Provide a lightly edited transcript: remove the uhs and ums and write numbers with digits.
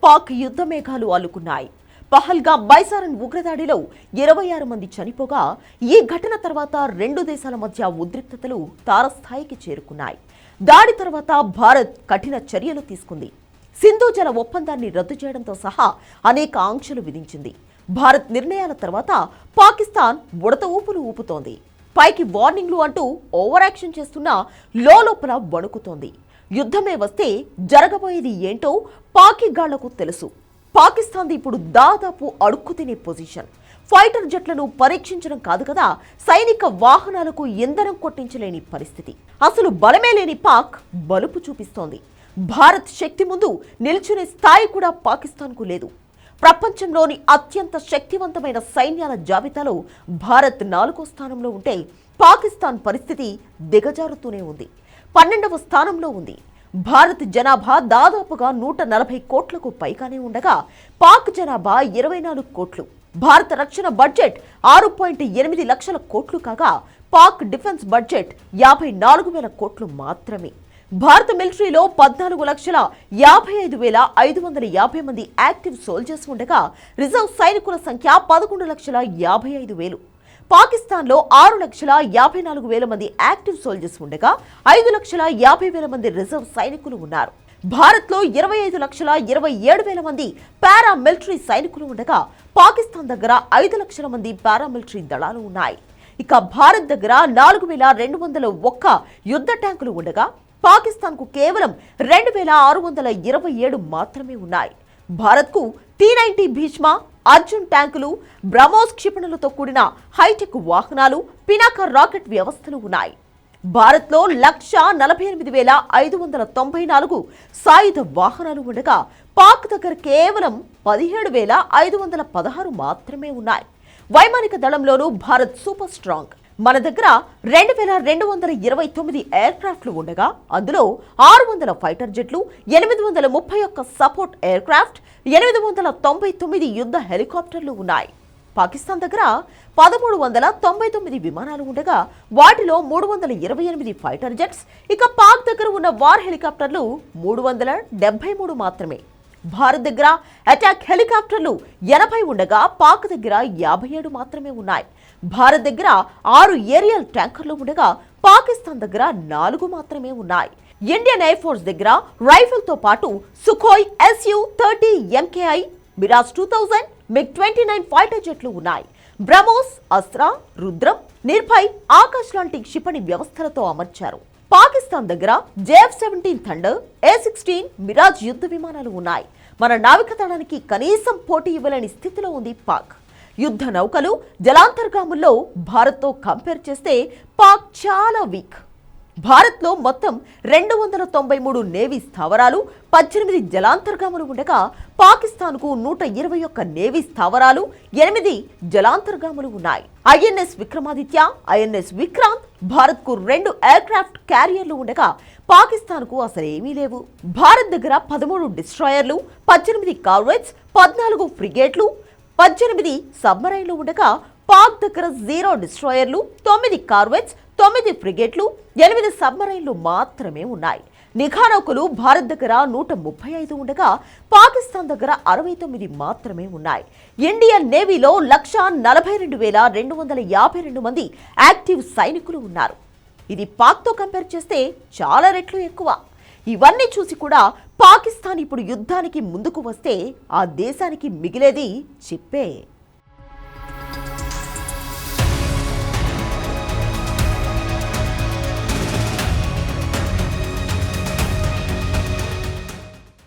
పాక్ యుద్ధ మేఘాలు అల్లుకున్నాయి. పహల్గాం బైసారన్ ఉగ్రదాడిలో 26 మంది చనిపోగా ఈ ఘటన తర్వాత రెండు దేశాల మధ్య ఉద్రిక్తతలు తారస్థాయికి చేరుకున్నాయి. దాడి తర్వాత భారత్ కఠిన చర్యలు తీసుకుంది. సింధు జల ఒప్పందాన్ని రద్దు చేయడంతో సహా అనేక ఆంక్షలు విధించింది. భారత్ నిర్ణయాల తర్వాత పాకిస్తాన్ ఉడత ఊపులు ఊపుతోంది. పైకి వార్నింగ్లు అంటూ ఓవర్ యాక్షన్ చేస్తున్నా లోపల వణుకుతోంది. యుద్ధమే వస్తే జరగబోయేది ఏంటో పాకిగాళ్లకు తెలుసు. పాకిస్తాన్ ఇప్పుడు దాదాపు అడుక్కు తినే పొజిషన్. ఫైటర్ జెట్లను పరీక్షించడం కాదు కదా, సైనిక వాహనాలకు ఇంధనం కొట్టించలేని పరిస్థితి. అసలు బలమే లేని పాక్ బలుపు చూపిస్తోంది. భారత్ శక్తి ముందు నిల్చునే స్థాయి కూడా పాకిస్తాన్కు లేదు. ప్రపంచంలోని అత్యంత శక్తివంతమైన సైన్యాల జాబితాలో భారత్ 4వ స్థానంలో ఉంటే పాకిస్తాన్ పరిస్థితి దిగజారుతూనే ఉంది. 12వ స్థానంలో ఉంది. భారత్ జనాభా దాదాపుగా 140 కోట్లకు పైగానే ఉండగా పాక్ జనాభా 24 కోట్లు. భారత రక్షణ బడ్జెట్ 6.8 లక్షల కోట్లు కాగా పాక్ డిఫెన్స్ బడ్జెట్ 54,000 కోట్లు మాత్రమే. భారత మిలిటరీలో 14,55,550 మంది యాక్టివ్ సోల్జర్స్ ఉండగా రిజర్వ్ సైనికుల సంఖ్య 11,55,000. పాకిస్తాన్లో 6,54,000 మంది యాక్టివ్ సోల్జర్స్ ఉండగా 5,50,000 మంది రిజర్వ్ సైనికులు ఉన్నారు. భారత్లో 25,27,000 మంది పారామిలిటరీ సైనికులు ఉండగా పాకిస్తాన్ దగ్గర 5 లక్షల మంది పారామిలిటరీ దళాలు ఉన్నాయి. ఇక భారత్ దగ్గర 4,201 యుద్ధ ట్యాంకులు ఉండగా పాకిస్తాన్కు కేవలం 2,627 మాత్రమే ఉన్నాయి. భారత్కు T-90 భీష్మ, అర్జున్ ట్యాంకులు, బ్రహ్మోస్ క్షిపణులతో కూడిన హైటెక్ వాహనాలు, పినాక రాకెట్ వ్యవస్థలు ఉన్నాయి. భారత్లో 1,48,594 సాయుధ వాహనాలు ఉండగా పాక్ దగ్గర కేవలం 17,516 మాత్రమే ఉన్నాయి. వైమానిక దళంలోనూ భారత్ సూపర్ స్ట్రాంగ్. మన దగ్గర 2,229 ఎయిర్ క్రాఫ్ట్లు ఉండగా అందులో 600 ఫైటర్ జెట్లు, 831 సపోర్ట్ ఎయిర్ క్రాఫ్ట్, 899 యుద్ధ హెలికాప్టర్లు ఉన్నాయి. పాకిస్తాన్ దగ్గర 1,399 విమానాలు ఉండగా వాటిలో 328 ఫైటర్ జెట్స్. ఇక పాక్ దగ్గర ఉన్న వార్ హెలికాప్టర్లు 373 మాత్రమే. భారత్ దగ్గర అటాక్ హెలికాప్టర్లు 80 ఉండగా పాక్ దగ్గర 57 మాత్రమే ఉన్నాయి. భారత్ దగ్గర 6 ఏరియల్ ట్యాంకర్లు ఉండగా పాకిస్తాన్ దగ్గర 4 మాత్రమే ఉన్నాయి. ఇండియన్ ఎయిర్ ఫోర్స్ దగ్గర రైఫిల్తో పాటు Sukhoi Su-30 MKI, Mirage 2000, MiG-29 fighter జెట్లు ఉన్నాయి. బ్రహ్మోస్, అస్త్రా, రుద్రం, నిర్భయ్, ఆకాశ్ లాంటి క్షిపణి వ్యవస్థలతో అమర్చారు. పాకిస్తాన్ దగ్గర JF-17 థండర్, A-16 మిరాజ్ యుద్ధ విమానాలు ఉన్నాయి. మన నావికాదళానికి కనీసం పోటీ ఇవ్వలేని స్థితిలో ఉంది పాక్. యుద్ధ నౌకలు, జలాంతర్గాముల్లో భారత్తో కంపేర్ చేస్తే పాక్ చాలా వీక్. భారత్లో మొత్తం 293 నేవీ స్థావరాలు, 18 జలాంతర్గాములు ఉండగా పాకిస్తాన్కు 121 నేవీ స్థావరాలు, 8 జలాంతర్గాములు ఉన్నాయి. INS విక్రమాదిత్య, INS విక్రాంత్, భారత్కు 2 ఎయిర్ క్రాఫ్ట్ క్యారియర్లు ఉండగా పాకిస్తాన్కు అసలేమీ లేవు. భారత్ దగ్గర 13 డిస్ట్రాయర్లు, 18 కార్వెట్స్, 14 ఫ్రిగేట్లు, 18 సబ్మరైన్లు ఉండగా పాక్ దగ్గర 0 డిస్ట్రాయర్లు, 9 కార్వెట్స్, 9 ఫ్రిగేట్లు, 8 సబ్మరైన్లు మాత్రమే ఉన్నాయి. నిఘా నౌకలు భారత్ దగ్గర 135 ఉండగా పాకిస్తాన్ దగ్గర 69 మాత్రమే ఉన్నాయి. ఇండియన్ నేవీలో 1,42,252 మంది యాక్టివ్ సైనికులు ఉన్నారు. ఇది పాక్తో కంపేర్ చేస్తే చాలా రెట్లు ఎక్కువ. ఇవన్నీ చూసి కూడా పాకిస్తాన్ ఇప్పుడు యుద్ధానికి ముందుకు వస్తే ఆ దేశానికి మిగిలేది చిప్పే.